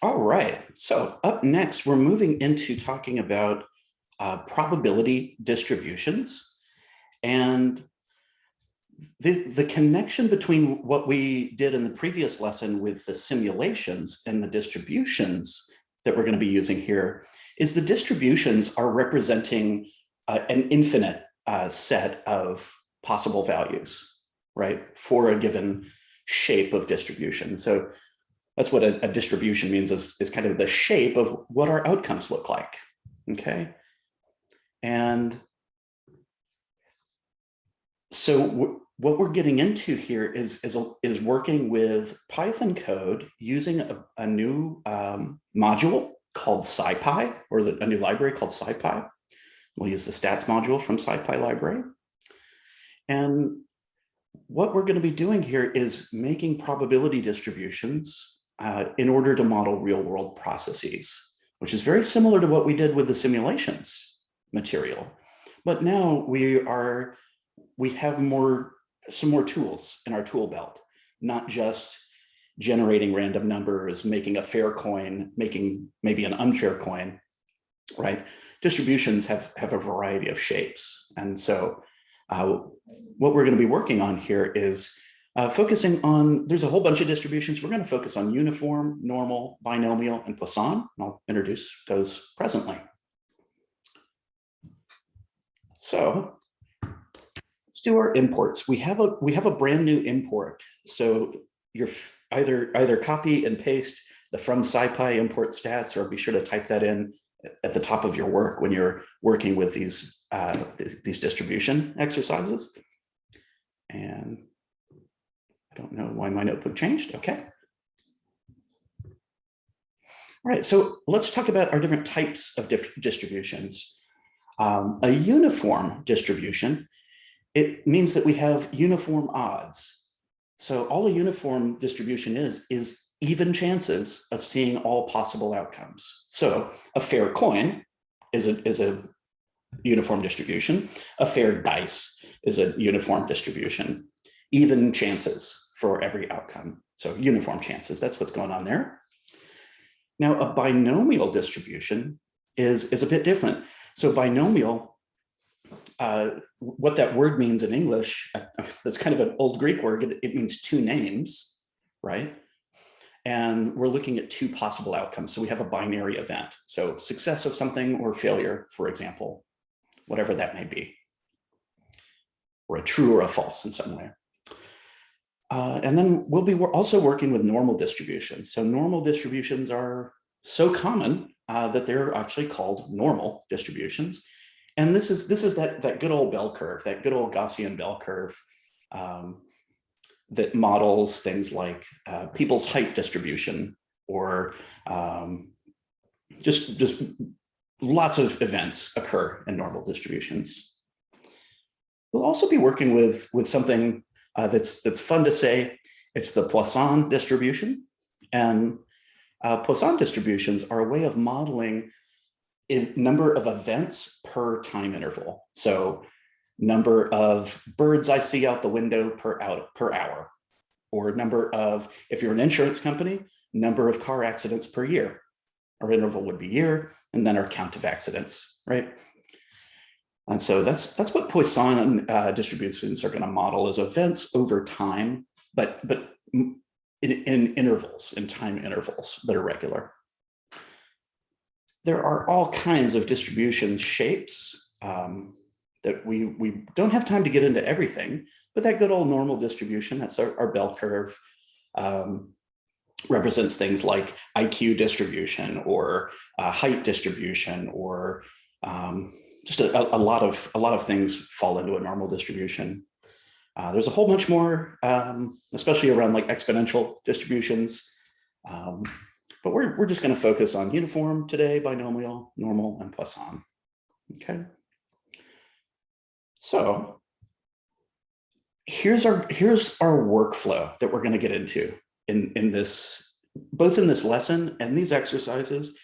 All right. So up next, we're moving into talking about probability distributions and the connection between what we did in the previous lesson with the simulations and the distributions that we're going to be using here is the distributions are representing an infinite set of possible values, right, for a given shape of distribution. So that's what a distribution means is kind of the shape of what our outcomes look like. Okay. And so what we're getting into here is working with Python code using a new module called SciPy, or a new library called SciPy. We'll use the stats module from SciPy library. And what we're going to be doing here is making probability distributions in order to model real world processes, which is very similar to what we did with the simulations material. But now we have some more tools in our tool belt, not just generating random numbers, making a fair coin, making maybe an unfair coin, right? Distributions have a variety of shapes. And so what we're going to be working on here is focusing on, there's a whole bunch of distributions. We're going to focus on uniform, normal, binomial, and Poisson. And I'll introduce those presently. So let's do our imports. We have a brand new import. So you're either copy and paste the from SciPy import stats, or be sure to type that in at the top of your work when you're working with these distribution exercises. And I don't know why my notebook changed. Okay. All right, so let's talk about our different types of distributions. A uniform distribution, it means that we have uniform odds. So all a uniform distribution is even chances of seeing all possible outcomes. So a fair coin is a uniform distribution. A fair dice is a uniform distribution. Even chances for every outcome. So uniform chances, that's what's going on there. Now, a binomial distribution is a bit different. So binomial, what that word means in English, that's kind of an old Greek word, it means two names, right? And we're looking at two possible outcomes. So we have a binary event. So success of something or failure, for example, whatever that may be, or a true or a false in some way. And then we'll be also working with normal distributions. So normal distributions are so common that they're actually called normal distributions. And this is that good old bell curve, that good old Gaussian bell curve that models things like people's height distribution, or just lots of events occur in normal distributions. We'll also be working with something that's fun to say. It's the Poisson distribution. And Poisson distributions are a way of modeling a number of events per time interval. So number of birds I see out the window per hour, or number of, if you're an insurance company, number of car accidents per year. Our interval would be year, and then our count of accidents, right? And so that's what Poisson distributions are going to model as events over time, but in intervals, in time intervals that are regular. There are all kinds of distribution shapes that we don't have time to get into everything, but that good old normal distribution, that's our bell curve, represents things like IQ distribution, or height distribution, or just a lot of things fall into a normal distribution. There's a whole bunch more, especially around like exponential distributions. But we're just going to focus on uniform today, binomial, normal, and Poisson. Okay. So here's our workflow that we're going to get into in this, both in this lesson and these exercises.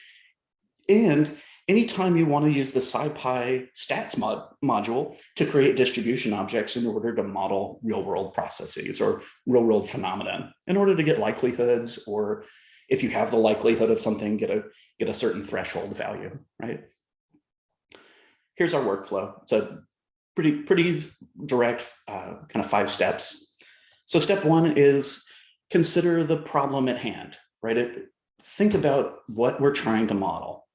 And anytime you want to use the SciPy stats module to create distribution objects in order to model real world processes or real world phenomena, in order to get likelihoods or if you have the likelihood of something, get a certain threshold value, right? Here's our workflow. It's a pretty direct kind of 5 steps. So step 1 is consider the problem at hand, right? Think about what we're trying to model.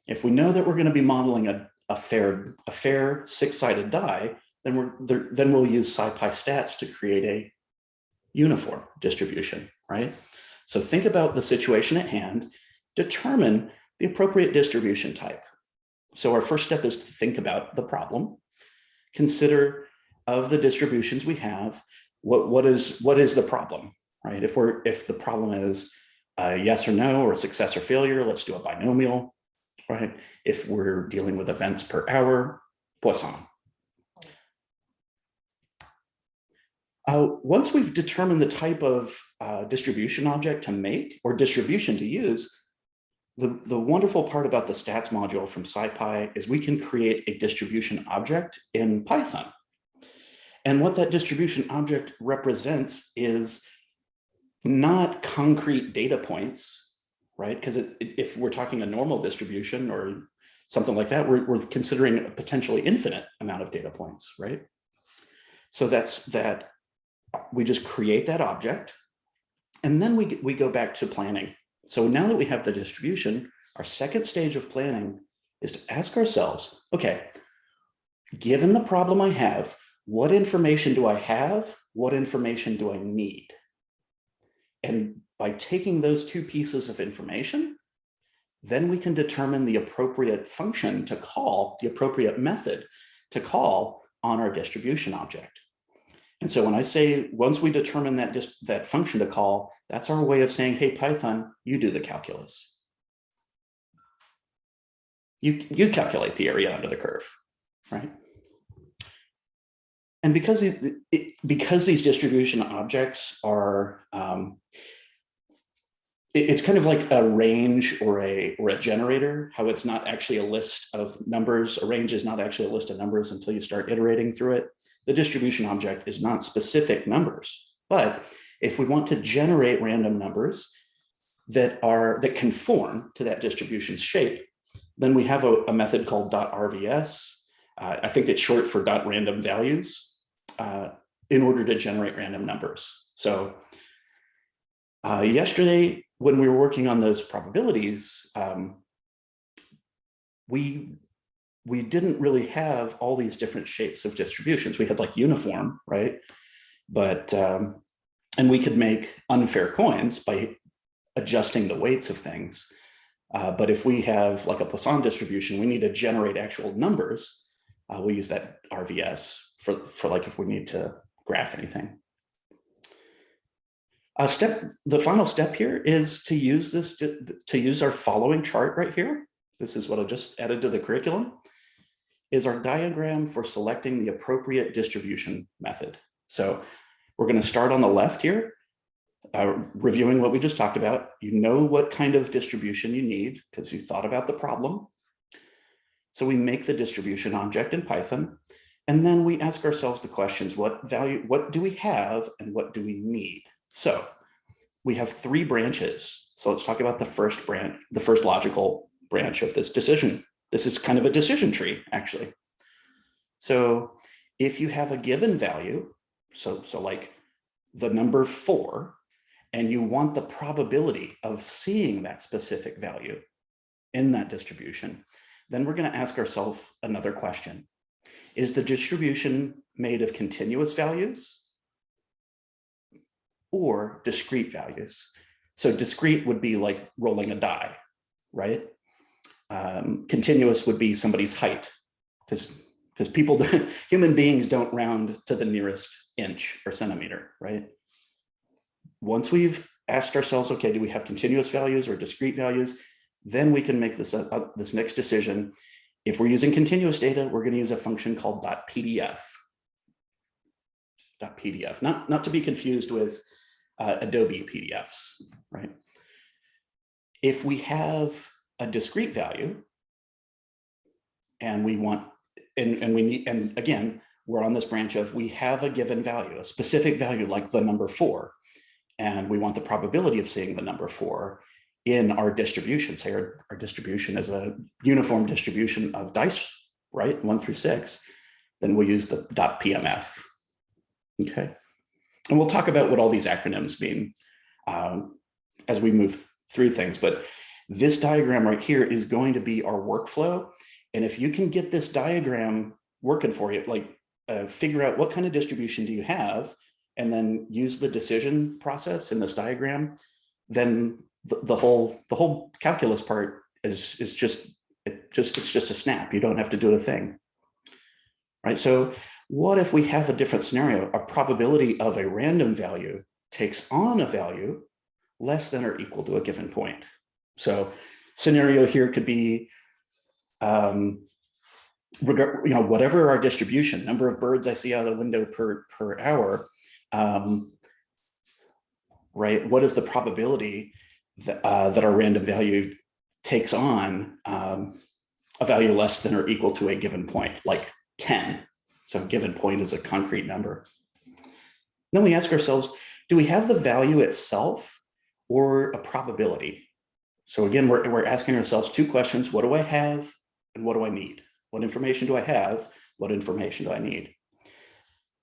If we know that we're going to be modeling a fair 6-sided die, then we'll use SciPy stats to create a uniform distribution, right? So think about the situation at hand, determine the appropriate distribution type. So our first step is to think about the problem, consider of the distributions we have, what is the problem, right? If the problem is yes or no, or success or failure, let's do a binomial, right? If we're dealing with events per hour, Poisson. Once we've determined the type of distribution object to make or distribution to use, the wonderful part about the stats module from SciPy is we can create a distribution object in Python. And what that distribution object represents is not concrete data points, right? Because if we're talking a normal distribution or something like that, we're considering a potentially infinite amount of data points, right? So that's that. We just create that object, and then we go back to planning. So now that we have the distribution, our second stage of planning is to ask ourselves, okay, given the problem I have, what information do I have? What information do I need? And by taking those 2 pieces of information, then we can determine the appropriate function to call, the appropriate method to call on our distribution object. And so when I say, once we determine that function to call, that's our way of saying, hey, Python, you do the calculus. You calculate the area under the curve, right? And because these distribution objects are, it's kind of like a range or a generator, how it's not actually a list of numbers. A range is not actually a list of numbers until you start iterating through it. The distribution object is not specific numbers, but if we want to generate random numbers that conform to that distribution's shape, then we have a method called .rvs. I think it's short for .random values, in order to generate random numbers. So yesterday, when we were working on those probabilities, we didn't really have all these different shapes of distributions. We had like uniform, right? But, and we could make unfair coins by adjusting the weights of things. But if we have like a Poisson distribution, we need to generate actual numbers. We use that RVS for like if we need to graph anything. The final step here is to use to use our following chart right here. This is what I just added to the curriculum, is our diagram for selecting the appropriate distribution method. So we're going to start on the left here, reviewing what we just talked about. You know what kind of distribution you need because you thought about the problem. So we make the distribution object in Python, and then we ask ourselves the questions, what do we have and what do we need? So we have 3 branches. So let's talk about the first branch, the first logical branch of this decision. This is kind of a decision tree, actually. So if you have a given value, so like the number 4, and you want the probability of seeing that specific value in that distribution, then we're going to ask ourselves another question. Is the distribution made of continuous values or discrete values? So discrete would be like rolling a die, right? Continuous would be somebody's height, because human beings don't round to the nearest inch or centimeter, right? Once we've asked ourselves, okay, do we have continuous values or discrete values? Then we can make this next decision. If we're using continuous data, we're going to use a function called .pdf. .pdf, not to be confused with Adobe PDFs, right? If we have a discrete value and we want, and again, we're on this branch of we have a given value, a specific value like the number 4, and we want the probability of seeing the number 4 in our distribution. Say our distribution is a uniform distribution of dice, right? 1 through 6. Then we'll use the .pmf. Okay. And we'll talk about what all these acronyms mean as we move through things. But this diagram right here is going to be our workflow. And if you can get this diagram working for you, like figure out what kind of distribution do you have, and then use the decision process in this diagram, then the whole calculus part is just it's just a snap. You don't have to do a thing, right? So what if we have a different scenario? A probability of a random value takes on a value less than or equal to a given point. So scenario here could be, whatever our distribution, number of birds I see out of the window per hour, right? What is the probability that our random value takes on a value less than or equal to a given point, like 10. So a given point is a concrete number. Then we ask ourselves, do we have the value itself or a probability? So again, we're asking ourselves 2 questions. What do I have and what do I need? What information do I have? What information do I need?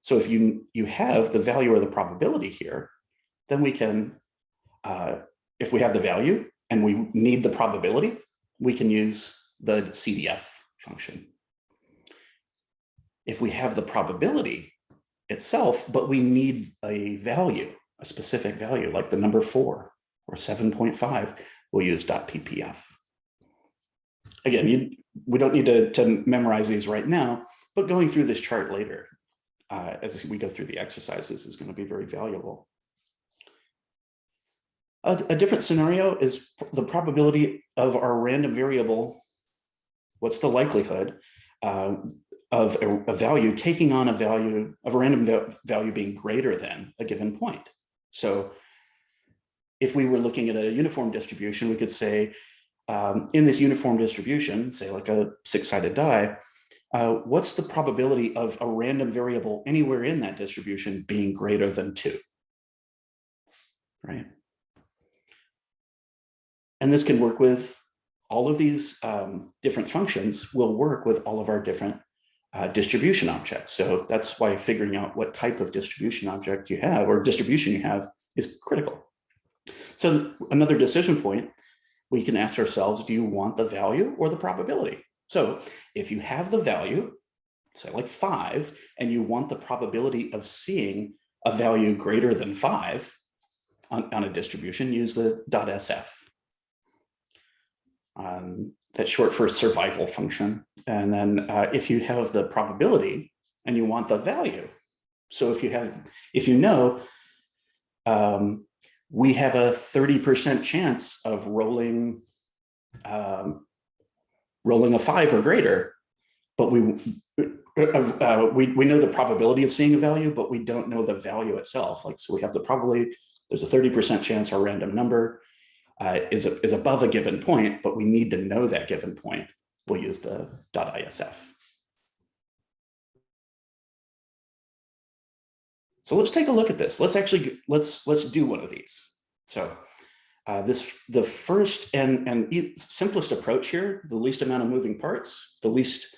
So if you have the value or the probability here, then we can, if we have the value and we need the probability, we can use the CDF function. If we have the probability itself, but we need a value, a specific value, like the number 4 or 7.5, we'll use .ppf. Again, we don't need to memorize these right now, but going through this chart later, as we go through the exercises, is going to be very valuable. A different scenario is the probability of our random variable. What's the likelihood of a value taking on a value of a random value being greater than a given point? So if we were looking at a uniform distribution, we could say, in this uniform distribution, say like a 6-sided die, what's the probability of a random variable anywhere in that distribution being greater than 2, right? And this can work with all of these different functions will work with all of our different distribution objects. So that's why figuring out what type of distribution object you have or distribution you have is critical. So another decision point, we can ask ourselves, do you want the value or the probability? So if you have the value, say like 5, and you want the probability of seeing a value greater than 5 on a distribution, use the .sf. That's short for survival function. And then if you have the probability and you want the value, so if you know we have a 30% chance of rolling a 5 or greater, but we know the probability of seeing a value, but we don't know the value itself. Like, so we have the probability, there's a 30% chance our random number is above a given point, but we need to know that given point. We'll use the .isf. So let's take a look at this. Let's do one of these. So the first and simplest approach here, the least amount of moving parts, the least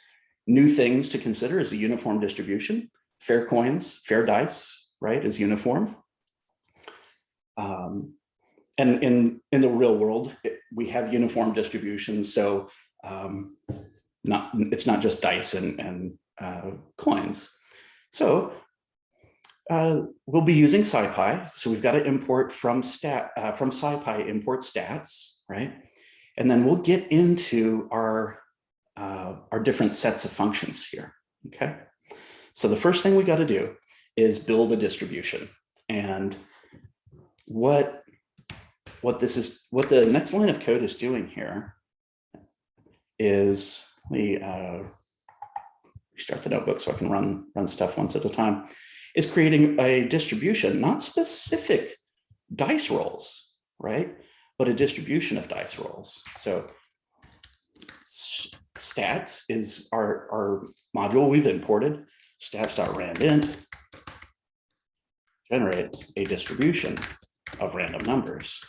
new things to consider is a uniform distribution. Fair coins, fair dice, right, is uniform. And in the real world, we have uniform distributions. So it's not just dice and coins. So we'll be using SciPy. So we've got to import from SciPy, import stats, right? And then we'll get into our different sets of functions here, okay? So the first thing we got to do is build a distribution. And what the next line of code is doing here is we start the notebook so I can run stuff once at a time, is creating a distribution, not specific dice rolls, right? But a distribution of dice rolls. So stats is our module we've imported. Stats.randint generates a distribution of random numbers.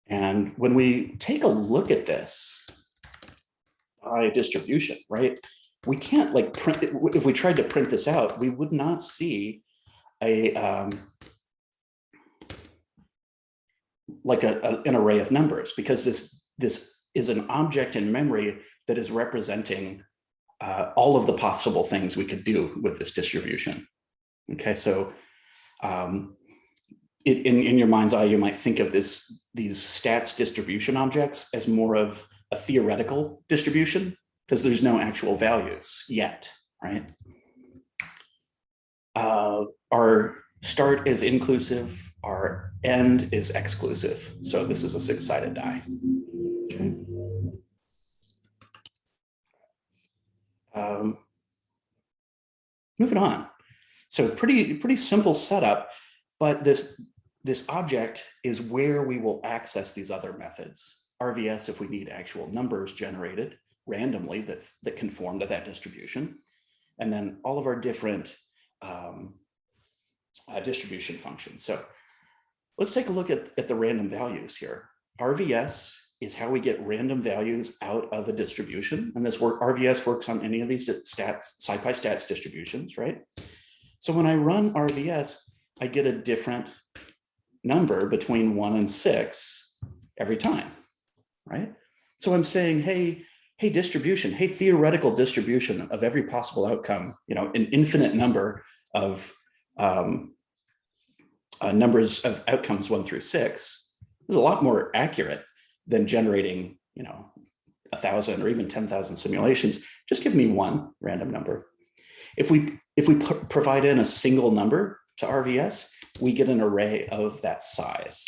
And when we take a look at this by distribution, right, we can't like print it. If we tried to print this out, we would not see a like an array of numbers, because this is an object in memory that is representing all of the possible things we could do with this distribution. Okay, so in your mind's eye, you might think of these stats distribution objects as more of a theoretical distribution, because there's no actual values yet, right? Our start is inclusive, our end is exclusive. So this is a six-sided die. Okay. Moving on. So pretty simple setup, but this object is where we will access these other methods. RVS if we need actual numbers generated randomly that conform to that distribution. And then all of our different distribution functions. So let's take a look at the random values here. RVS is how we get random values out of a distribution. And RVS works on any of these SciPy stats distributions, right? So when I run RVS, I get a different number between 1 and 6 every time, right? So I'm saying, hey distribution, hey theoretical distribution of every possible outcome, an infinite number of numbers of outcomes 1 through 6 is a lot more accurate than generating 1,000 or even 10,000 simulations. Just give me one random number. If we provide in a single number to RVS, we get an array of that size.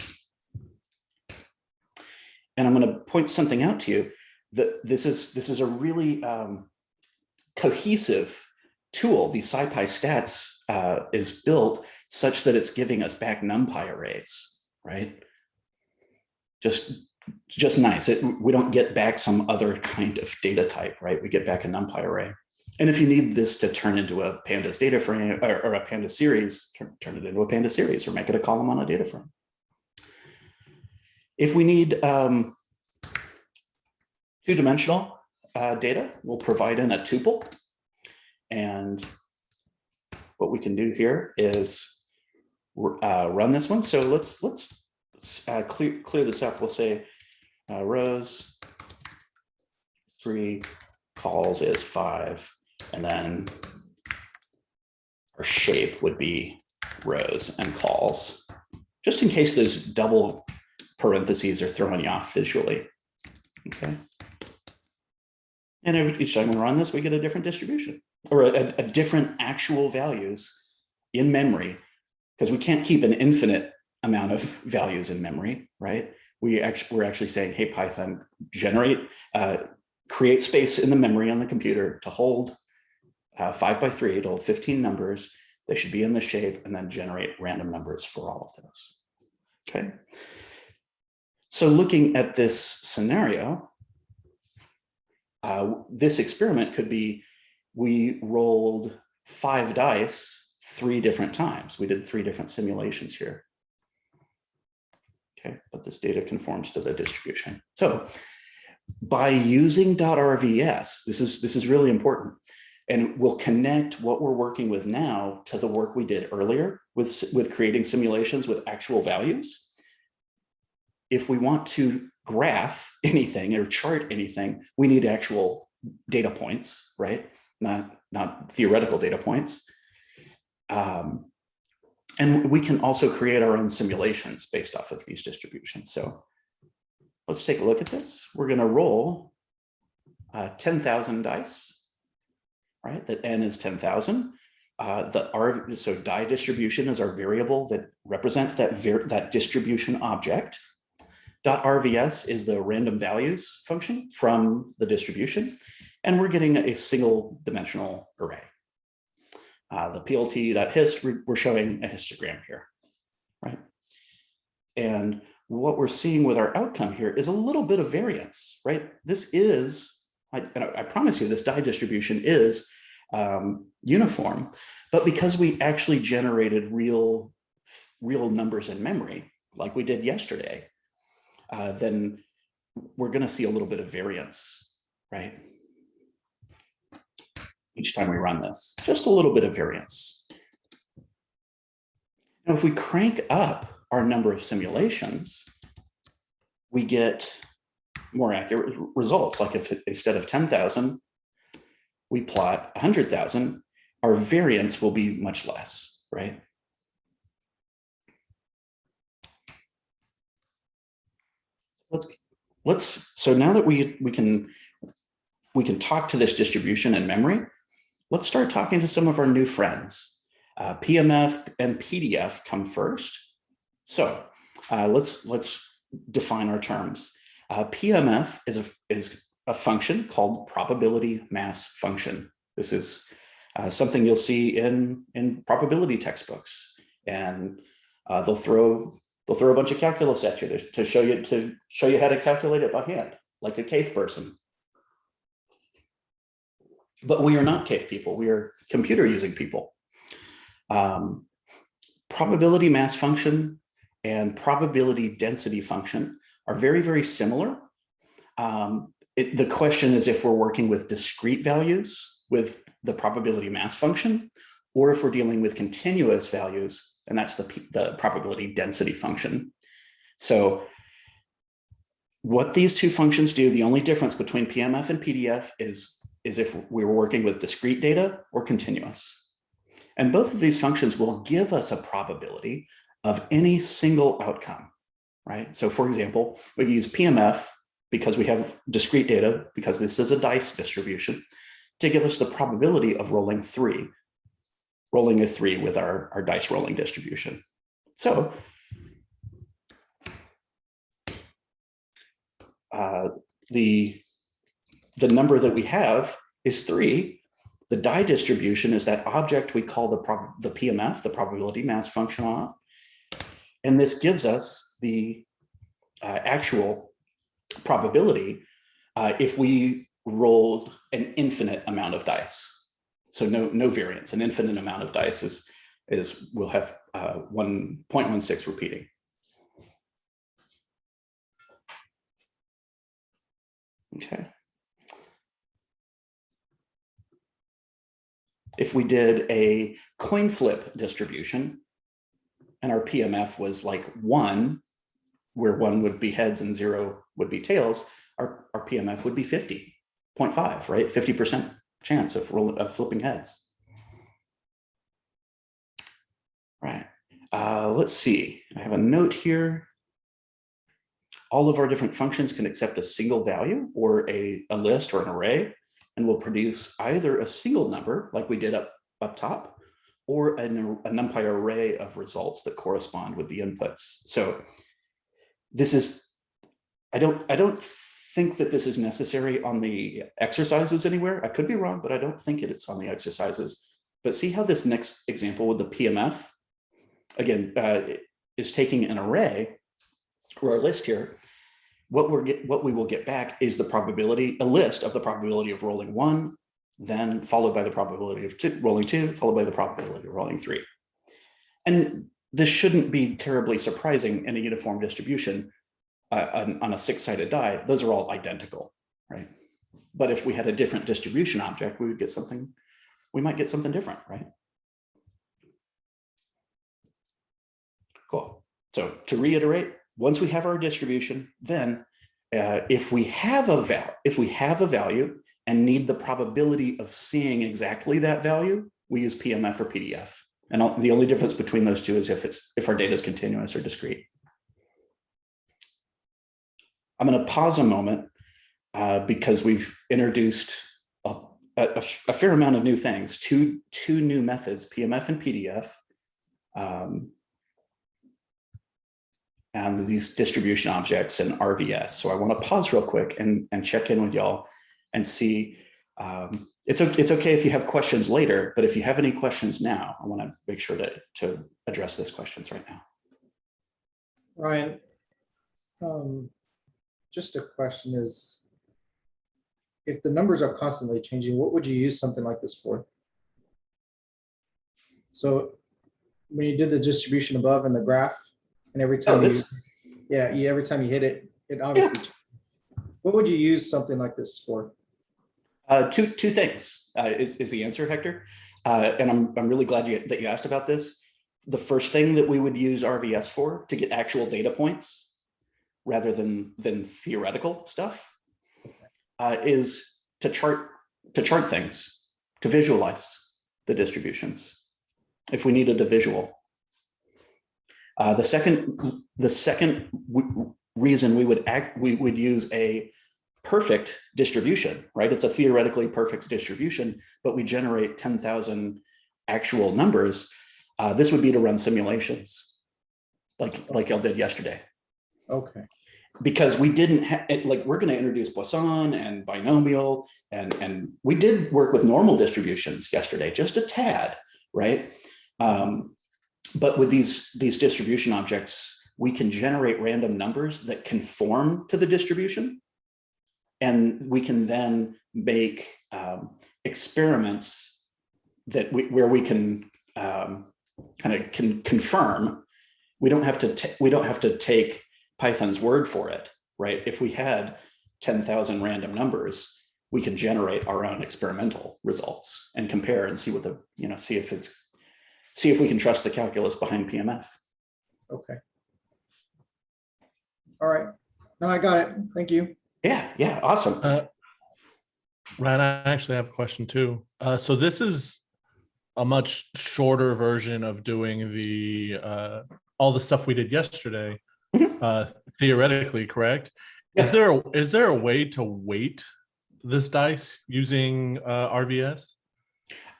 And I'm going to point something out to you that this is a really cohesive tool. The SciPy stats is built such that it's giving us back NumPy arrays, right? Just nice. We don't get back some other kind of data type, right? We get back a NumPy array. And if you need this to turn into a pandas data frame or a pandas series, turn it into a pandas series or make it a column on a data frame. If we need two-dimensional data, we'll provide in a tuple. And what we can do here is run this one. So let's clear this up. We'll say rows 3, calls is 5, and then our shape would be rows and calls, just in case those double parentheses are throwing you off visually. Okay. And each time we run this, we get a different distribution or a different actual values in memory, because we can't keep an infinite amount of values in memory, right? We're actually saying, hey, Python, create space in the memory on the computer to hold 5 by 3, to hold 15 numbers. They should be in the shape, and then generate random numbers for all of those. Okay. So looking at this scenario, this experiment could be, we rolled 5 dice 3 different times. We did 3 different simulations here. Okay, but this data conforms to the distribution. So by using .rvs, this is really important, and we'll connect what we're working with now to the work we did earlier with creating simulations with actual values. If we want to graph anything or chart anything, we need actual data points, right? Not theoretical data points. And we can also create our own simulations based off of these distributions. So let's take a look at this. We're going to roll 10,000 dice, right? That n is 10,000. So die distribution is our variable that represents that distribution object. .rvs is the random values function from the distribution, and we're getting a single dimensional array. The plt.hist, we're showing a histogram here, right? And what we're seeing with our outcome here is a little bit of variance, right? This is, I promise you, this die distribution is uniform, but because we actually generated real real numbers in memory, like we did yesterday, then we're going to see a little bit of variance, right? Each time we run this, just a little bit of variance. Now, if we crank up our number of simulations, we get more accurate results. Like if instead of 10,000, we plot 100,000, our variance will be much less, right? So now that we can talk to this distribution in memory, let's start talking to some of our new friends. PMF and PDF come first. So let's define our terms. PMF is a function called probability mass function. This is something you'll see in probability textbooks, and they'll throw a bunch of calculus at you to show you how to calculate it by hand, like a cave person. But we are not cave people. We are computer using people. Probability mass function and probability density function are very, very similar. The question is if we're working with discrete values with the probability mass function, or if we're dealing with continuous values, and that's the probability density function. So what these two functions do, the only difference between PMF and PDF is if we were working with discrete data or continuous. And both of these functions will give us a probability of any single outcome, right? So for example, we use PMF because we have discrete data, because this is a dice distribution, to give us the probability of rolling a 3 with our dice rolling distribution. So the number that we have is 3. The die distribution is that object we call the PMF, the probability mass function on it. And this gives us the actual probability if we rolled an infinite amount of dice. So no variance. An infinite amount of dice we'll have 1.16 repeating. Okay. If we did a coin flip distribution and our PMF was like 1, where 1 would be heads and 0 would be tails, our PMF would be 50.5, right? 50% chance of flipping heads. Right. Let's see. I have a note here. All of our different functions can accept a single value or a list or an array, and will produce either a single number like we did up top, or a NumPy array of results that correspond with the inputs. So this is, I don't think that this is necessary on the exercises anywhere. I could be wrong, but I don't think it's on the exercises. But see how this next example with the PMF, again, is taking an array or a list here. What we will get back is the probability, a list of the probability of rolling 1, then followed by the probability of rolling 2, followed by the probability of rolling 3. And this shouldn't be terribly surprising in a uniform distribution on a 6-sided die. Those are all identical, right? But if we had a different distribution object, we might get something different, right? Cool. So to reiterate, once we have our distribution, then if we have a value and need the probability of seeing exactly that value, we use PMF or PDF. And the only difference between those two is if our data is continuous or discrete. I'm going to pause a moment because we've introduced a fair amount of new things, two new methods, PMF and PDF. And these distribution objects and RVS. So I want to pause real quick and check in with y'all and see. It's okay if you have questions later, but if you have any questions now, I want to make sure to address those questions right now. Ryan, just a question is, if the numbers are constantly changing, what would you use something like this for? So when you did the distribution above in the graph, and every Oh, time you, this, every time you hit it, it yeah. obviously. What would you use something like this for? Two things is the answer, Hector. And I'm really glad that you asked about this. The first thing that we would use RVS for to get actual data points rather than theoretical stuff is to chart things, to visualize the distributions if we needed a visual. The second reason we would use a perfect distribution, right? It's a theoretically perfect distribution, but we generate 10,000 actual numbers. This would be to run simulations, like y'all did yesterday. Okay. Because we didn't have, like, we're going to introduce Poisson and binomial, and we did work with normal distributions yesterday, just a tad, right? But with these distribution objects, we can generate random numbers that conform to the distribution. And we can then make experiments where we can can confirm. We don't have to take Python's word for it, right? If we had 10,000 random numbers, we can generate our own experimental results and compare and see what the, see if we can trust the calculus behind PMF. Okay. All right. No, I got it. Thank you. Yeah, awesome. Ryan, I actually have a question too. So this is a much shorter version of doing the all the stuff we did yesterday, theoretically, correct? Yeah. Is there a way to weight this dice using RVS?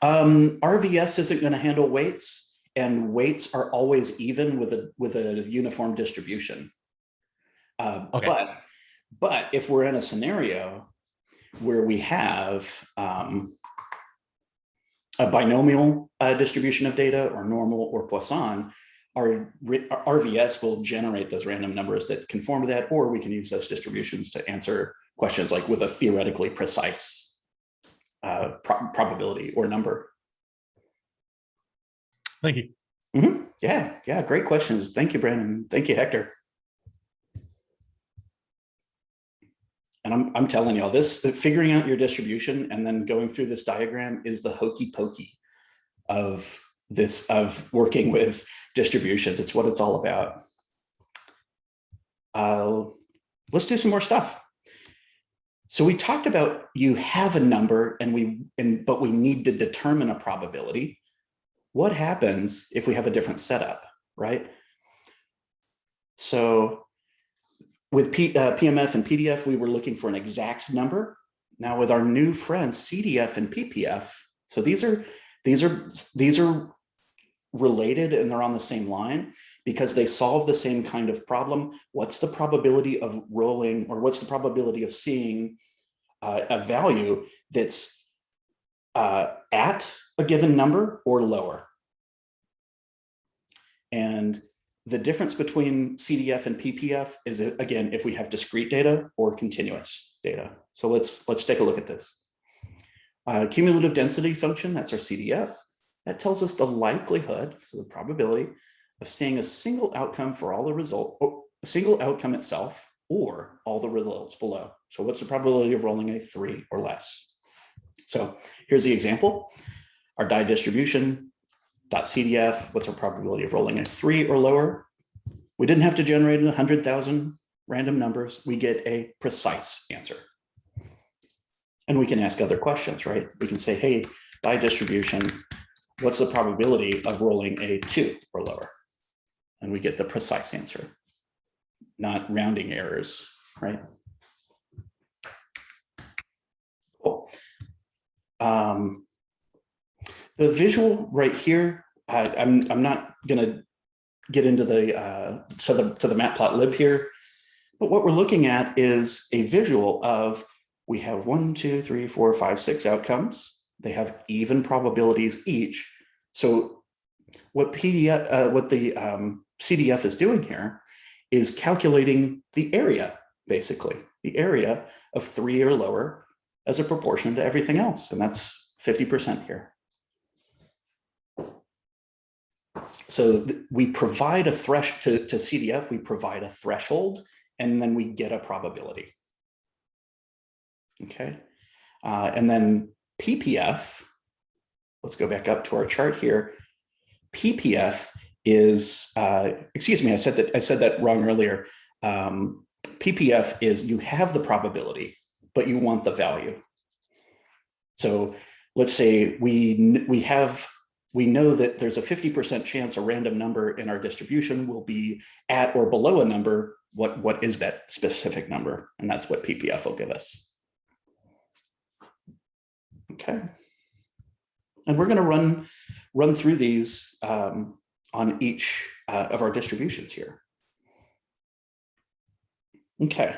RVS isn't going to handle weights, and weights are always even with a uniform distribution. Okay. But if we're in a scenario where we have a binomial distribution of data, or normal, or Poisson, our RVS will generate those random numbers that conform to that, or we can use those distributions to answer questions like with a theoretically precise probability or number. Thank you. Mm-hmm. Yeah, great questions. Thank you, Brandon. Thank you, Hector. And I'm telling y'all, this figuring out your distribution and then going through this diagram is the hokey pokey of working with distributions. It's what it's all about. Let's do some more stuff. So we talked about you have a number but we need to determine a probability. What happens if we have a different setup, right? So with PMF and PDF, we were looking for an exact number. Now with our new friends, CDF and PPF, so these are related and they're on the same line because they solve the same kind of problem. What's the probability of rolling, or what's the probability of seeing a value that's at a given number or lower? And the difference between CDF and PPF is, again, if we have discrete data or continuous data. So let's take a look at this. Cumulative density function, that's our CDF. That tells us the likelihood, so the probability of seeing a single outcome for all the result, or a single outcome itself, or all the results below. So what's the probability of rolling a 3 or less? So here's the example. Our die distribution .cdf, what's our probability of rolling a 3 or lower? We didn't have to generate 100,000 random numbers. We get a precise answer. And we can ask other questions, right? We can say, hey, die distribution, what's the probability of rolling a 2 or lower? And we get the precise answer, not rounding errors, right? Cool. The visual right here, I'm not going to get into the to the matplotlib here, but what we're looking at is a visual of, we have 1, 2, 3, 4, 5, 6 outcomes. They have even probabilities each. So what the CDF is doing here is calculating the area, basically the area of 3 or lower as a proportion to everything else, and that's 50% here. So we provide a threshold to CDF, we provide a threshold, and then we get a probability. Okay. And then PPF, let's go back up to our chart here. PPF is, excuse me, I said that wrong earlier. PPF is you have the probability, but you want the value. So let's say we know that there's a 50% chance a random number in our distribution will be at or below a number. What is that specific number? And that's what PPF will give us. Okay. And we're going to run through these on each of our distributions here. Okay.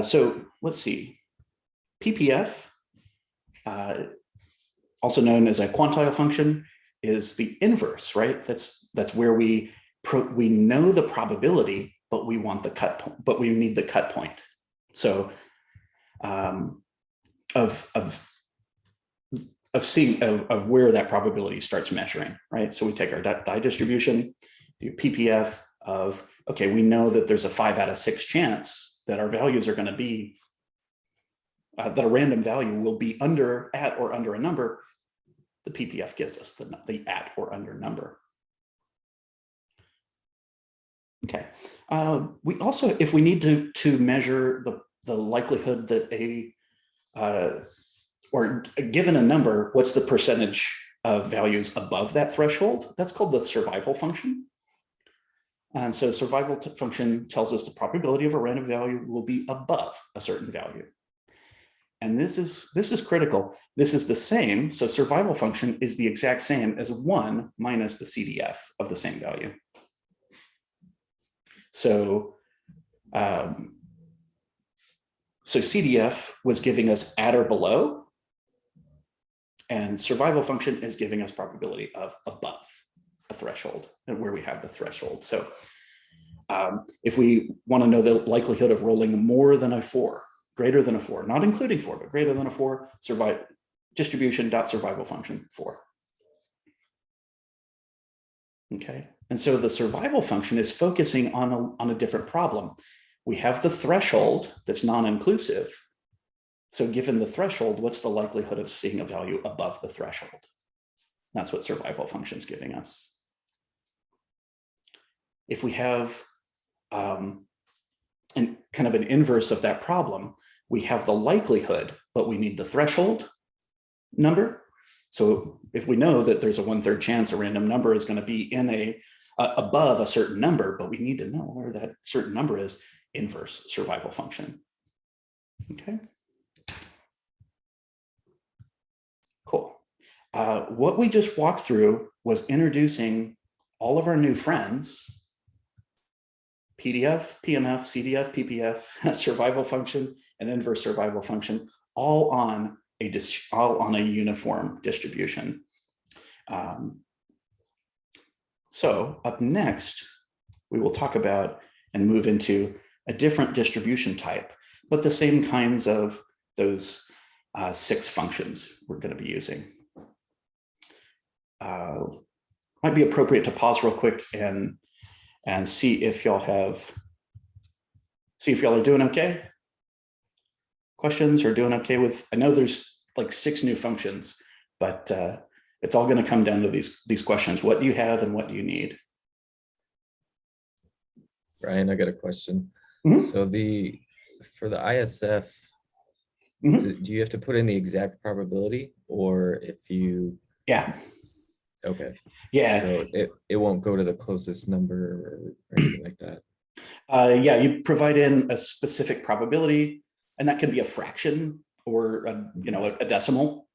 So let's see. PPF, also known as a quantile function, is the inverse, right? That's where we know the probability, but we want the cut point, but we need the cut point. So of where that probability starts measuring, right? So we take our die distribution, do PPF of, okay, we know that there's a 5 out of 6 chance that our values are going to be, that a random value will be at or under a number. The PPF gives us the at or under number. Okay. We also, if we need to measure the likelihood that or given a number, what's the percentage of values above that threshold? That's called the survival function. And so survival function tells us the probability of a random value will be above a certain value. And this is critical. This is the same. So survival function is the exact same as 1 minus the CDF of the same value. So, so CDF was giving us at or below, and survival function is giving us probability of above a threshold, and where we have the threshold. So if we want to know the likelihood of rolling more than a 4, greater than a 4, not including 4, but greater than a 4, distribution dot survival function 4. Okay, and so the survival function is focusing on a different problem. We have the threshold that's non-inclusive. So given the threshold, what's the likelihood of seeing a value above the threshold? That's what survival function is giving us. If we have and kind of an inverse of that problem, we have the likelihood, but we need the threshold number. So if we know that there's a 1/3 chance a random number is going to be in above a certain number, but we need to know where that certain number is, inverse survival function. Okay. Cool. What we just walked through was introducing all of our new friends, PDF, PMF, CDF, PPF, survival function, and inverse survival function, all on a uniform distribution. So up next, we will talk about and move into a different distribution type, but the same kinds of those 6 functions we're going to be using. Might be appropriate to pause real quick and see if y'all are doing okay. Questions or doing okay with, I know there's like 6 new functions, but it's all going to come down to these questions. What do you have and what do you need? Brian, I got a question. Mm-hmm. So for the ISF, Mm-hmm. do you have to put in the exact probability, or if you? Yeah. Okay. Yeah. So it won't go to the closest number or anything like that. Yeah, you provide in a specific probability, and that can be a fraction or a decimal.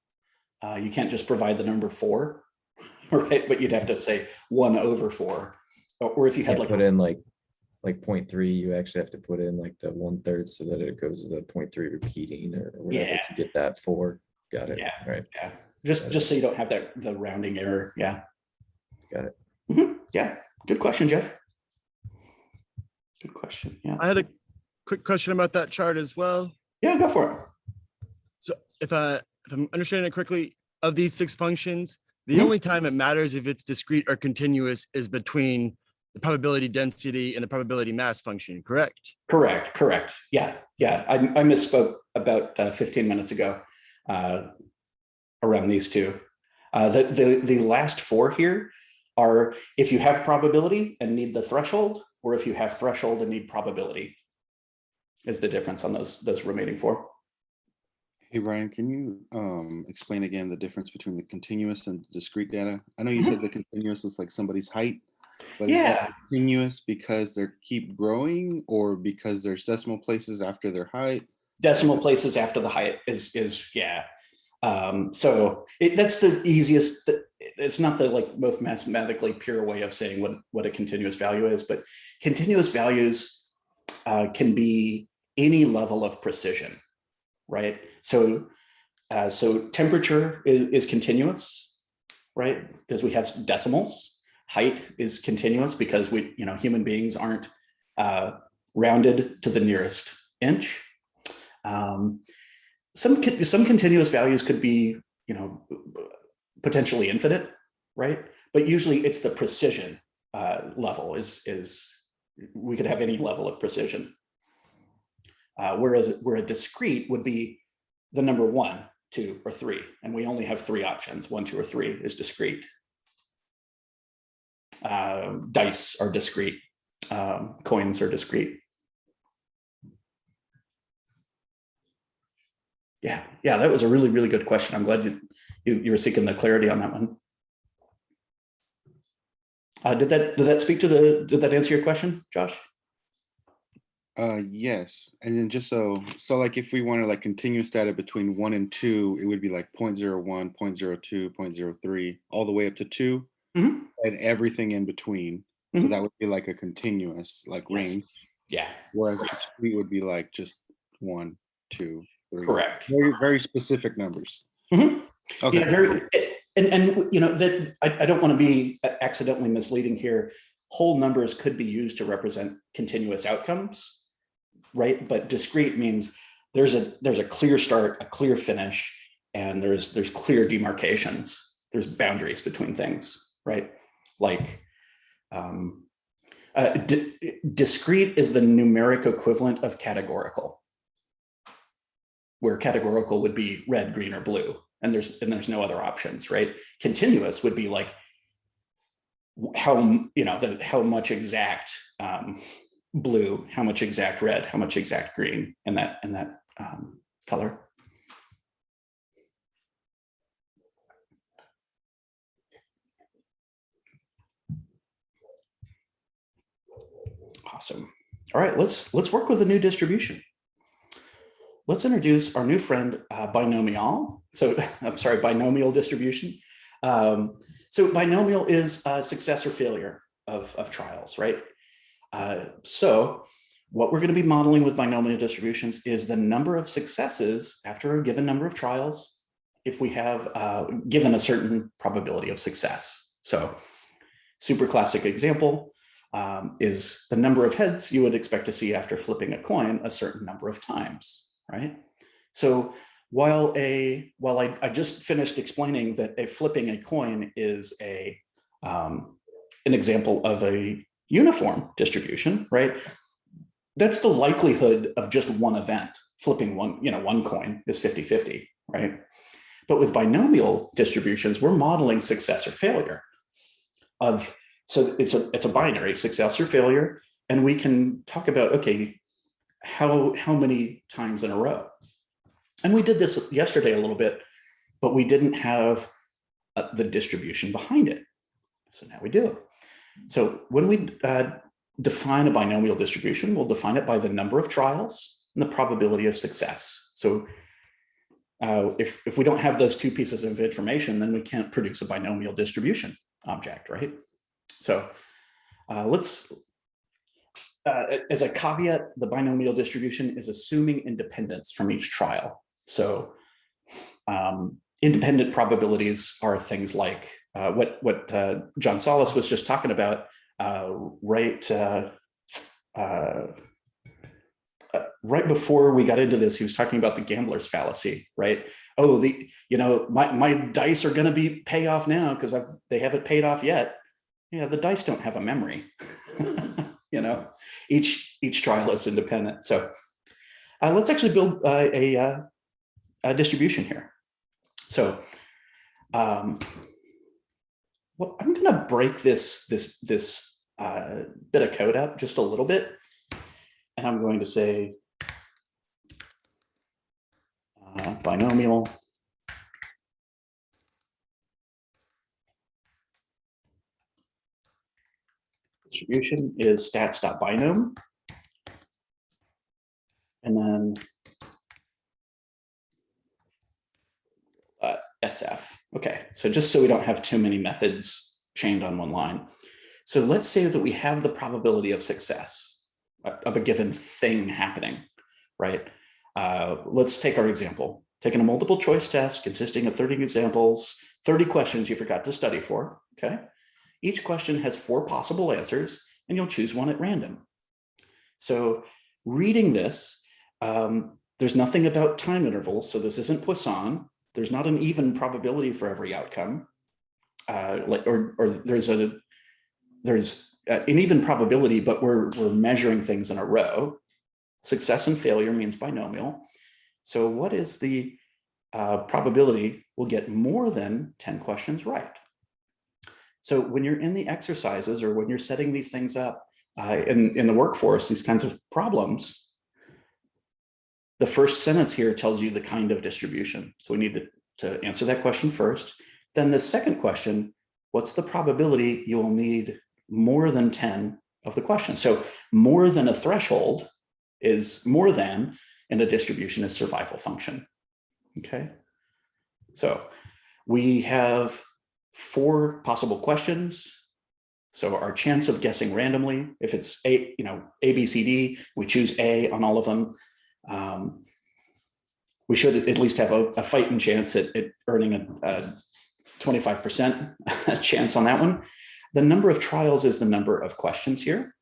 You can't just provide the number 4, right? But you'd have to say 1/4, or if you had put in like 0.3, you actually have to put in like the 1/3 so that it goes to the 0.3 repeating or whatever to get that 4. Got it. Yeah. Right. Yeah. Just so you don't have the rounding error. Yeah. Got it. Mm-hmm. Yeah. Good question, Jeff. Good question. Yeah. I had a quick question about that chart as well. Yeah, go for it. So if I'm understanding it correctly, of these 6 functions, The Mhm. only time it matters if it's discrete or continuous is between the probability density and the probability mass function, correct? Correct. Yeah. I misspoke about 15 minutes ago around these two. The last four here are if you have probability and need the threshold, or if you have threshold and need probability, is the difference on those remaining four. Hey, Brian, can you explain again the difference between the continuous and discrete data? I know you said the continuous was like somebody's height, but is Yeah. that continuous because they keep growing or because there's decimal places after their height? Decimal places after the height is yeah. So that's the easiest. It's not the like most mathematically pure way of saying what a continuous value is, but continuous values can be any level of precision, right? So temperature is continuous, right? Because we have decimals. Height is continuous because human beings aren't rounded to the nearest inch. Some continuous values could be, potentially infinite, right? But usually it's the precision level is we could have any level of precision. Whereas where a discrete would be the number 1, 2, or 3, and we only have 3 options: 1, 2, or 3 is discrete. Dice are discrete. Coins are discrete. Yeah, that was a really, really good question. I'm glad you were seeking the clarity on that one. Did that speak to did that answer your question, Josh? Yes. And then just so like if we wanted like continuous data between 1 and 2, it would be like 0.01, 0.02, 0.03, all the way up to 2, Mhm. and everything in between. So Mhm. that would be like a continuous like Yes. range. Yeah, Whereas discrete would be like just 1, 2, 3. correct. Very, very specific numbers. Mhm. Okay. Yeah, very. And that I don't want to be accidentally misleading here. Whole numbers could be used to represent continuous outcomes, right? But discrete means there's a clear start, a clear finish, and there's clear demarcations. There's boundaries between things, right? Like discrete is the numeric equivalent of categorical, where categorical would be red, green, or blue, and there's no other options, right? Continuous would be like how much exact blue, how much exact red, how much exact green in that color. Awesome. All right, let's work with a new distribution. Let's introduce our new friend, binomial. So I'm sorry, binomial distribution. So binomial is success or failure of trials, right? So what we're going to be modeling with binomial distributions is the number of successes after a given number of trials if we have given a certain probability of success. So super classic example is the number of heads you would expect to see after flipping a coin a certain number of times, right? So while I just finished explaining that flipping a coin is an example of a uniform distribution, right? That's the likelihood of just one event. Flipping one coin is 50-50, right? But with binomial distributions, we're modeling success or failure so it's a binary, success or failure, and we can talk about, okay, how many times in a row. And we did this yesterday a little bit, but we didn't have the distribution behind it. So now we do. So when we define a binomial distribution, we'll define it by the number of trials and the probability of success. So if we don't have those two pieces of information, then we can't produce a binomial distribution object, right? So let's, as a caveat, the binomial distribution is assuming independence from each trial. So independent probabilities are things like what John Solis was just talking about, right before we got into this. He was talking about the gambler's fallacy, right? oh, my dice are going to pay off now because they haven't paid off yet. Yeah, the dice don't have a memory. Each trial is independent. So let's actually build a distribution here. So, well, I'm going to break this bit of code up just a little bit, and I'm going to say binomial distribution is stats.binom, and then SF. Okay, so just so we don't have too many methods chained on one line. So let's say that we have the probability of success of a given thing happening, right? Let's take our example. Taking a multiple choice test consisting of 30 examples, 30 questions you forgot to study for, okay? Each question has 4 possible answers, and you'll choose one at random. So reading this, there's nothing about time intervals, so this isn't Poisson. There's not an even probability for every outcome, or there's an even probability, but we're measuring things in a row. Success and failure means binomial. So what is the probability we'll get more than 10 questions right? So when you're in the exercises or when you're setting these things up in the workforce, these kinds of problems, the first sentence here tells you the kind of distribution. So we need to answer that question first. Then the second question, what's the probability you will need more than 10 of the questions? So more than a threshold is more than, and a distribution is survival function. Okay. So we have 4 possible questions. So our chance of guessing randomly, if it's A, B, C, D, we choose A on all of them. We should at least have a fighting chance at earning a 25% chance on that one. The number of trials is the number of questions here.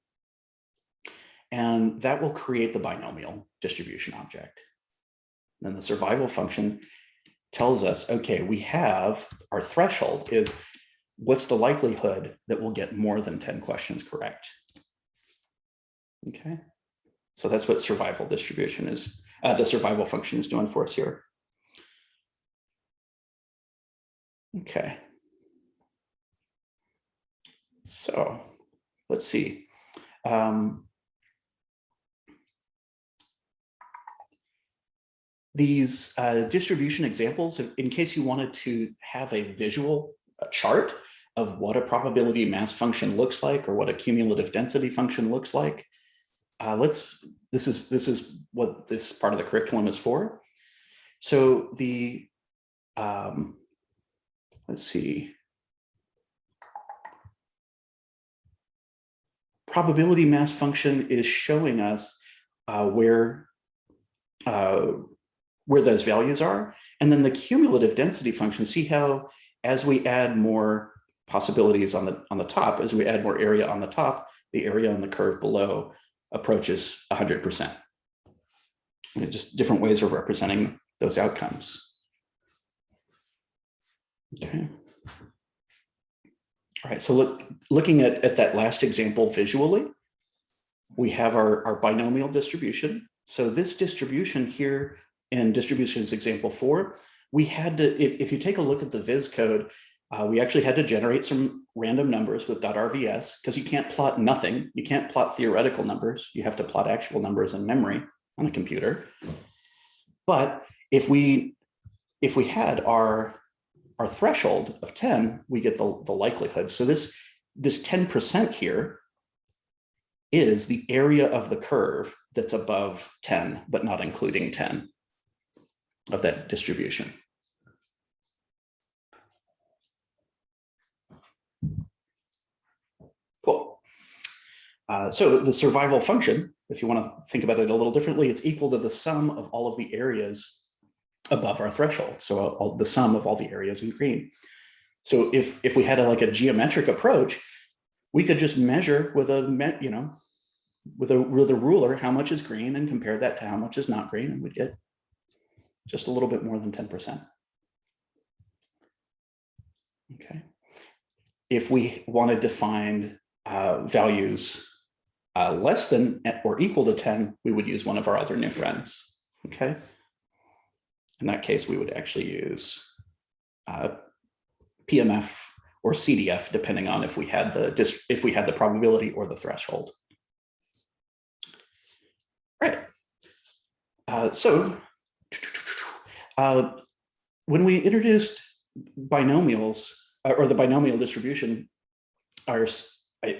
And that will create the binomial distribution object. Then the survival function tells us, okay, we have our threshold is what's the likelihood that we'll get more than 10 questions correct? Okay, so that's what survival distribution is. The survival function is doing for us here. Okay. So let's see. These distribution examples, in case you wanted to have a visual chart of what a probability mass function looks like or what a cumulative density function looks like, this is what this part of the curriculum is for. So the let's see, probability mass function is showing us where those values are. And then the cumulative density function, see how as we add more possibilities on the top, as we add more area on the top, the area on the curve below approaches 100%. And just different ways of representing those outcomes. Okay. All right, so looking at that last example visually, we have our binomial distribution. So this distribution here in distributions example 4, we had to, if you take a look at the viz code, we actually had to generate some random numbers with .rvs because you can't plot nothing. You can't plot theoretical numbers. You have to plot actual numbers in memory on a computer. But if we had our threshold of 10, we get the likelihood. So this 10% here is the area of the curve that's above 10, but not including 10 of that distribution. Cool. So the survival function, if you want to think about it a little differently, it's equal to the sum of all of the areas above our threshold. So the sum of all the areas in green. So if we had a geometric approach, we could just measure with a ruler how much is green and compare that to how much is not green, and we'd get just a little bit more than 10%. Okay. If we wanted to find values less than or equal to 10, we would use one of our other new friends. Okay. In that case, we would actually use PMF or CDF, depending on if we had the probability or the threshold. Right. So when we introduced binomials or the binomial distribution, I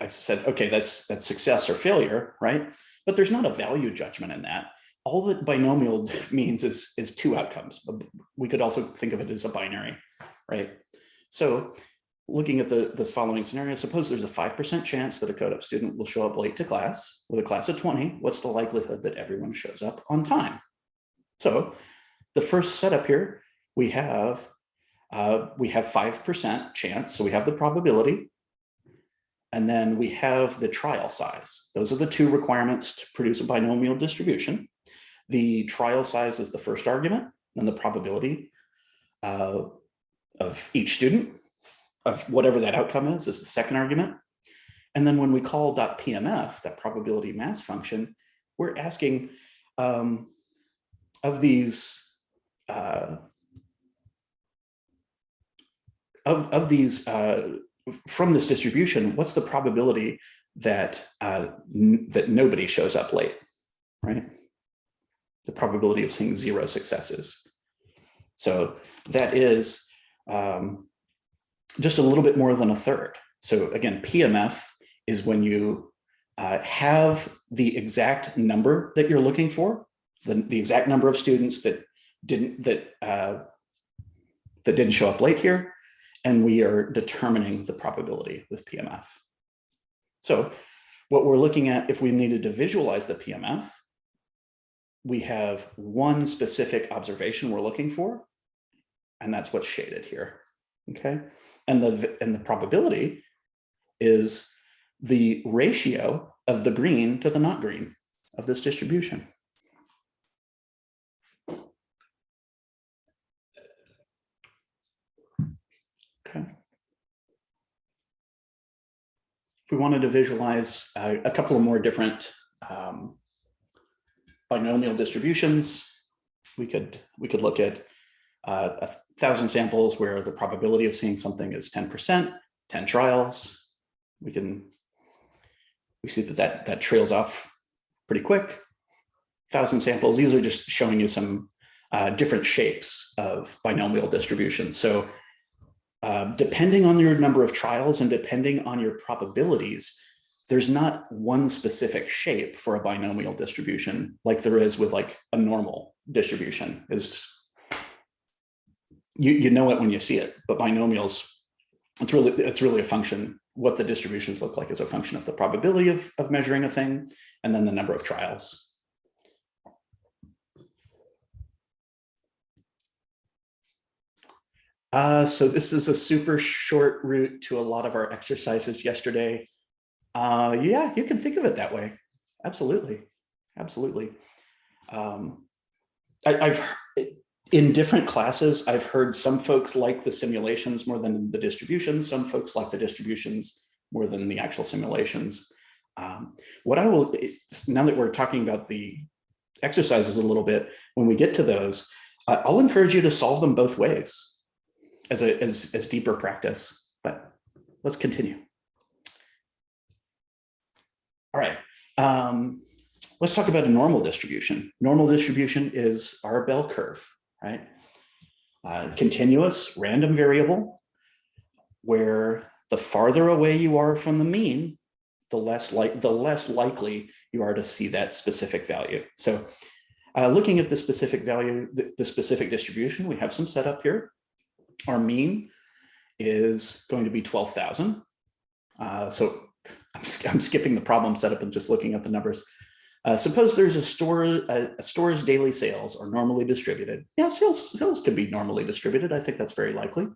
said, okay, that's success or failure, right? But there's not a value judgment in that. All that binomial means is two outcomes. We could also think of it as a binary, right? So looking at this following scenario, suppose there's a 5% chance that a code-up student will show up late to class. With a class of 20, what's the likelihood that everyone shows up on time? So the first setup here, we have 5% chance, so we have the probability. And then we have the trial size. Those are the two requirements to produce a binomial distribution. The trial size is the first argument, and the probability of each student, of whatever that outcome is the second argument. And then when we call .pmf, that probability mass function, we're asking of these from this distribution, what's the probability that that nobody shows up late, right? The probability of seeing 0 successes. So that is just a little bit more than a third. So again, PMF is when you have the exact number that you're looking for, the exact number of students that didn't show up late here, and we are determining the probability with PMF. So what we're looking at, if we needed to visualize the PMF, we have one specific observation we're looking for, and that's what's shaded here. Okay, and the probability is the ratio of the green to the not green of this distribution. Okay. If we wanted to visualize a couple of more different binomial distributions, we could look at 1,000 samples where the probability of seeing something is 10%, 10 trials. We see that trails off pretty quick. 1,000 samples, these are just showing you some different shapes of binomial distributions. So depending on your number of trials and depending on your probabilities, there's not one specific shape for a binomial distribution like there is with like a normal distribution. You know it when you see it, but binomials, it's really a function. What the distributions look like is a function of the probability of measuring a thing and then the number of trials. So this is a super short route to a lot of our exercises yesterday. Yeah, you can think of it that way. Absolutely. Absolutely. In different classes, I've heard some folks like the simulations more than the distributions. Some folks like the distributions more than the actual simulations. What I will, now that we're talking about the exercises a little bit, when we get to those, I'll encourage you to solve them both ways as deeper practice, but let's continue. All right, let's talk about a normal distribution. Normal distribution is our bell curve, right? Continuous random variable, where the farther away you are from the mean, the less likely you are to see that specific value. So looking at the specific value, the specific distribution, we have some setup here. Our mean is going to be 12,000. So I'm skipping the problem setup and just looking at the numbers. Suppose there's a store's daily sales are normally distributed. Yeah, sales could be normally distributed. I think that's very likely.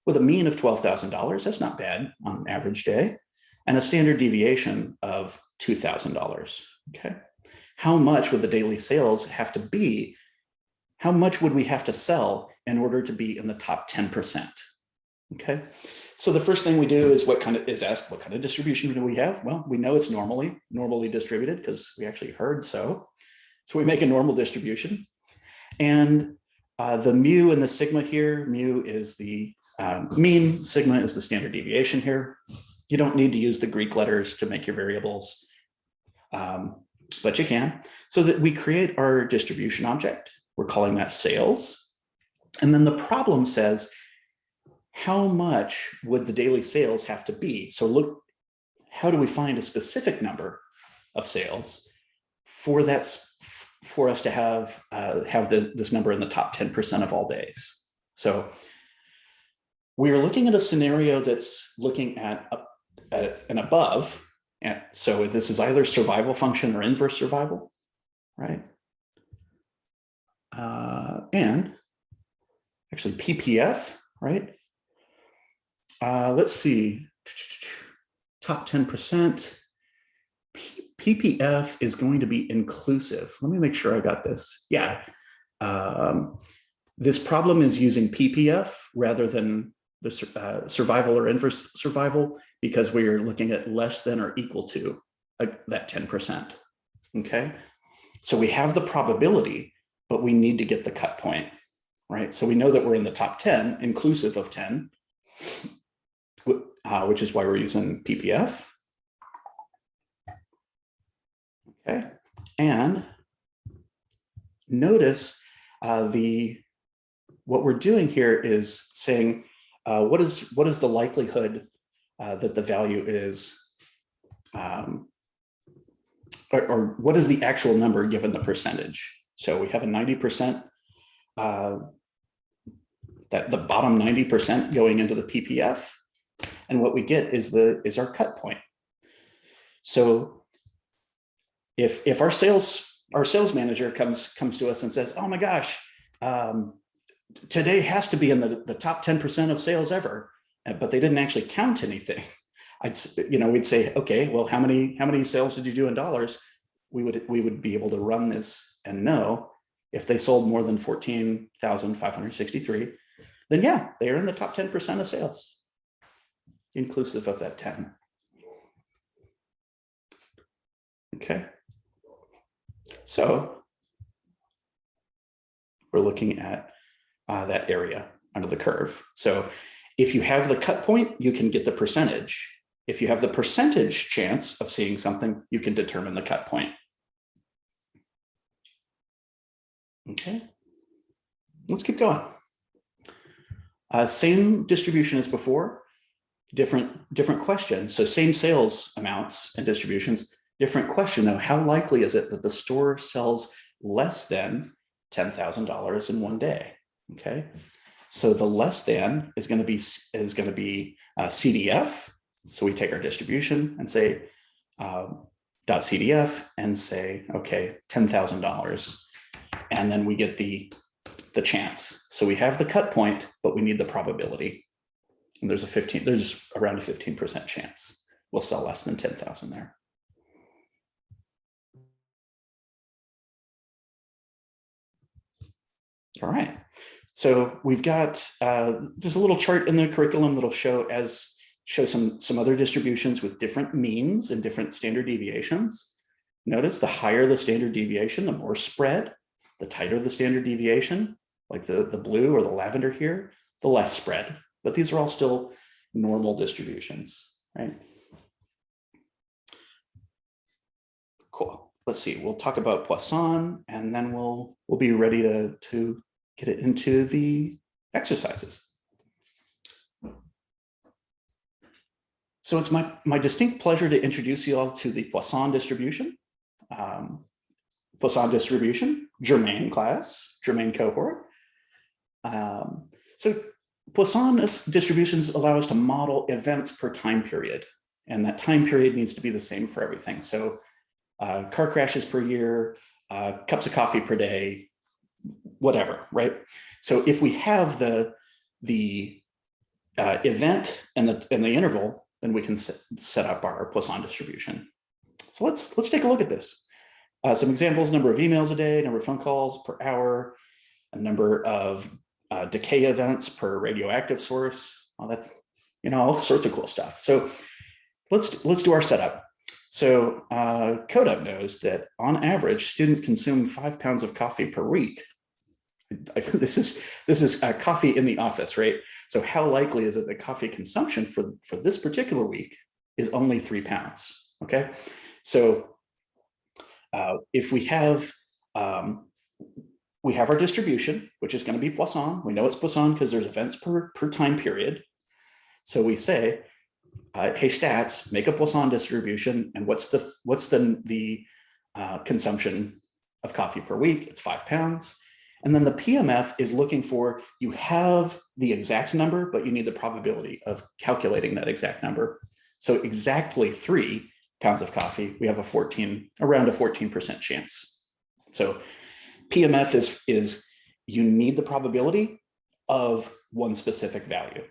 With a mean of $12,000, that's not bad on an average day, and a standard deviation of $2,000. Okay, how much would the daily sales have to be how much would we have to sell in order to be in the top 10%? Okay, so the first thing we do is ask what kind of distribution do we have? Well, we know it's normally distributed because we actually heard so. So we make a normal distribution, and the mu and the sigma here, mu is the mean, sigma is the standard deviation here. You don't need to use the Greek letters to make your variables, but you can. So that we create our distribution object, we're calling that sales. And then the problem says, how much would the daily sales have to be? So look, how do we find a specific number of sales for us to have this number in the top 10% of all days? So we are looking at a scenario that's looking at an above. And so this is either survival function or inverse survival, right? And actually PPF, right? Let's see, top 10%. PPF is going to be inclusive. Let me make sure I got this. Yeah. This problem is using PPF rather than the survival or inverse survival because we are looking at less than or equal to that 10%. Okay. So we have the probability, but we need to get the cut point, right? So we know that we're in the top 10, inclusive of 10, which is why we're using PPF. Okay, and notice what we're doing here is saying what is the likelihood that the value is, or what is the actual number given the percentage? So we have a 90%, that the bottom 90% going into the PPF, and what we get is our cut point. So if our sales manager comes to us and says, "Oh my gosh, today has to be in the top 10% of sales ever," but they didn't actually count anything, we'd say, okay, well, how many sales did you do in dollars? We would be able to run this and know if they sold more than 14,563, then yeah, they are in the top 10% of sales, inclusive of that 10. Okay. So we're looking at that area under the curve. So if you have the cut point, you can get the percentage. If you have the percentage chance of seeing something, you can determine the cut point. Okay, let's keep going. Same distribution as before, different question. So same sales amounts and distributions, different question though. How likely is it that the store sells less than $10,000 in one day? Okay, so the less than is going to be CDF. So we take our distribution and say .CDF and say, okay, $10,000, and then we get the chance. So we have the cut point, but we need the probability. And there's around a 15% chance we'll sell less than 10,000 there. All right. So we've got, there's a little chart in the curriculum that'll show some other distributions with different means and different standard deviations. Notice the higher the standard deviation, the more spread. The tighter the standard deviation, like the blue or the lavender here, the less spread. But these are all still normal distributions, right? Cool. Let's see. We'll talk about Poisson, and then we'll be ready to get it into the exercises. So it's my distinct pleasure to introduce you all to the Poisson distribution. Poisson distribution, Germain class, Germain cohort. So Poisson distributions allow us to model events per time period, and that time period needs to be the same for everything. So car crashes per year, cups of coffee per day, whatever, right? So if we have the event and the interval, then we can set up our Poisson distribution. So let's take a look at this. Some examples: number of emails a day, number of phone calls per hour, a number of decay events per radioactive source. Well, that's, all sorts of cool stuff. So let's do our setup. So CodeUp knows that on average, students consume 5 pounds of coffee per week. This is coffee in the office, right? So how likely is it that coffee consumption for this particular week is only 3 pounds? Okay, so if we have our distribution, which is going to be Poisson. We know it's Poisson because there's events per time period. So we say, hey, stats, make a Poisson distribution, and what's the consumption of coffee per week? It's 5 pounds. And then the PMF is looking for, you have the exact number, but you need the probability of calculating that exact number. So exactly 3 pounds of coffee, we have around a 14% chance. So PMF is you need the probability of one specific value.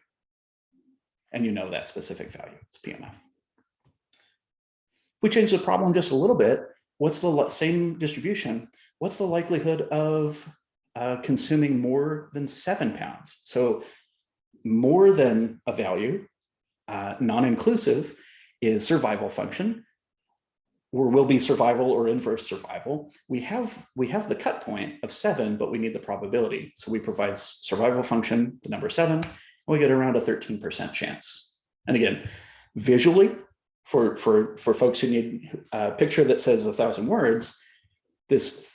And you know that specific value, it's PMF. If we change the problem just a little bit, what's the same distribution? What's the likelihood of consuming more than 7 pounds? So more than a value, non-inclusive, is survival function, or will be survival or inverse survival. We have the cut point of 7, but we need the probability. So we provide survival function, the number 7, and we get around a 13% chance. And again, visually, for folks who need a picture that says 1,000 words, this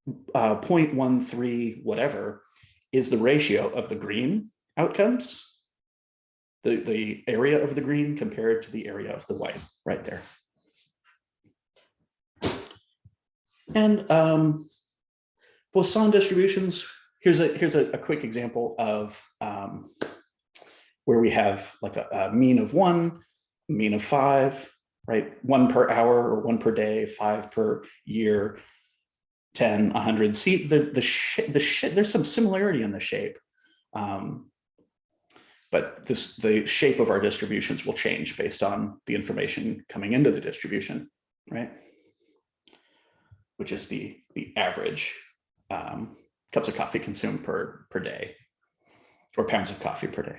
0.13 whatever is the ratio of the green outcomes, the area of the green compared to the area of the white, right there. And Poisson distributions, here's a quick example of where we have like a mean of 1, mean of 5, right? 1 per hour or 1 per day, 5 per year, 10, 100. See there's some similarity in the shape, but the shape of our distributions will change based on the information coming into the distribution, right? Which is the average cups of coffee consumed per day, or pounds of coffee per day.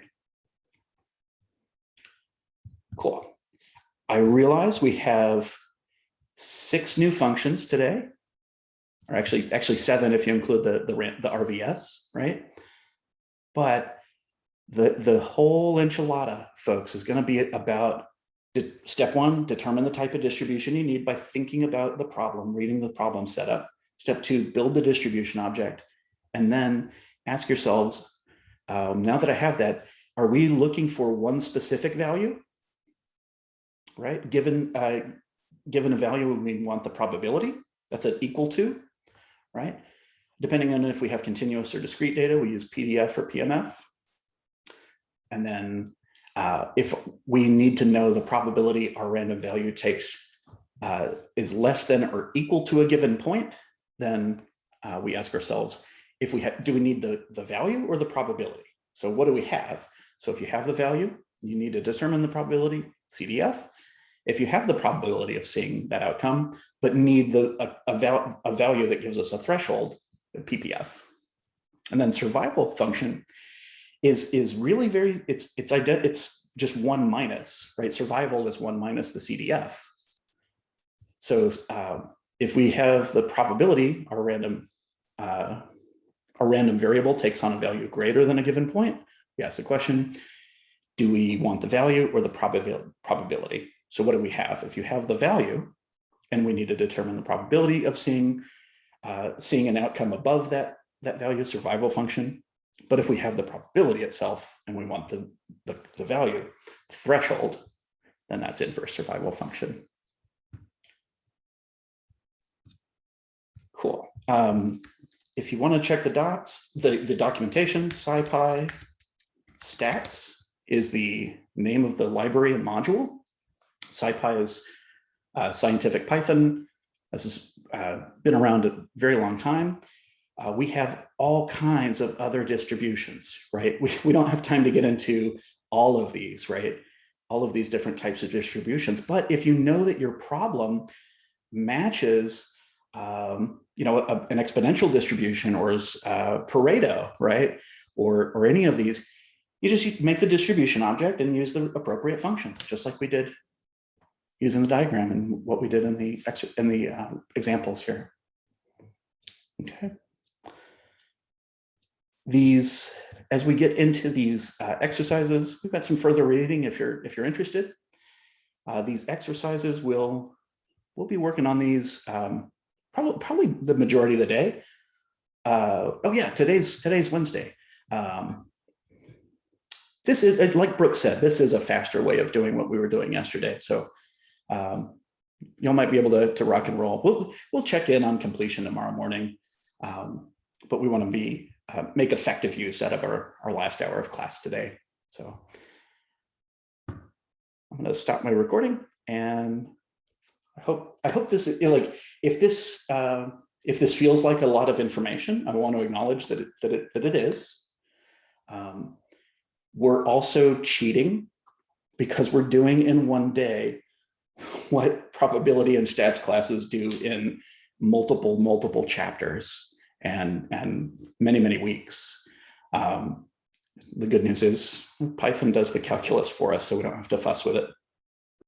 Cool. I realize we have 6 new functions today, or actually 7 if you include the RVS, right? But the whole enchilada, folks, is going to be about step 1, determine the type of distribution you need by thinking about the problem, reading the problem setup. Step 2, build the distribution object, and then ask yourselves, now that I have that, are we looking for one specific value? Right? Given a value, we want the probability. That's an equal to, right? Depending on if we have continuous or discrete data, we use PDF or PMF. And then if we need to know the probability our random value takes is less than or equal to a given point, then we ask ourselves, do we need the value or the probability? So what do we have? So if you have the value, you need to determine the probability, CDF. If you have the probability of seeing that outcome, but need a value that gives us a threshold, PPF. And then survival function is really it's just 1 minus, right? Survival is 1 minus the CDF. So if we have the probability, our random variable takes on a value greater than a given point, we ask the question, do we want the value or the probability? So what do we have? If you have the value, and we need to determine the probability of seeing an outcome above that value, survival function. But if we have the probability itself and we want the value threshold, then that's inverse survival function. Cool. If you want to check the dots, the documentation, SciPy stats is the name of the library and module. SciPy is scientific Python. This has been around a very long time. We have all kinds of other distributions, right? We don't have time to get into all of these, right? All of these different types of distributions. But if you know that your problem matches an exponential distribution or Pareto, right? Or any of these, you just make the distribution object and use the appropriate functions, just like we did using the diagram and what we did in the examples here. Okay. As we get into these exercises, we've got some further reading if you're interested. These exercises we'll be working on these probably the majority of the day. Oh yeah, today's Wednesday. This is, like Brooke said, this is a faster way of doing what we were doing yesterday. So y'all might be able to rock and roll. We'll check in on completion tomorrow morning, but we want to make effective use out of our last hour of class today. So I'm going to stop my recording, and I hope this is like, if this feels like a lot of information, I want to acknowledge that it is. We're also cheating because we're doing in one day what probability and stats classes do in multiple chapters and many weeks. The good news is Python does the calculus for us, so we don't have to fuss with it.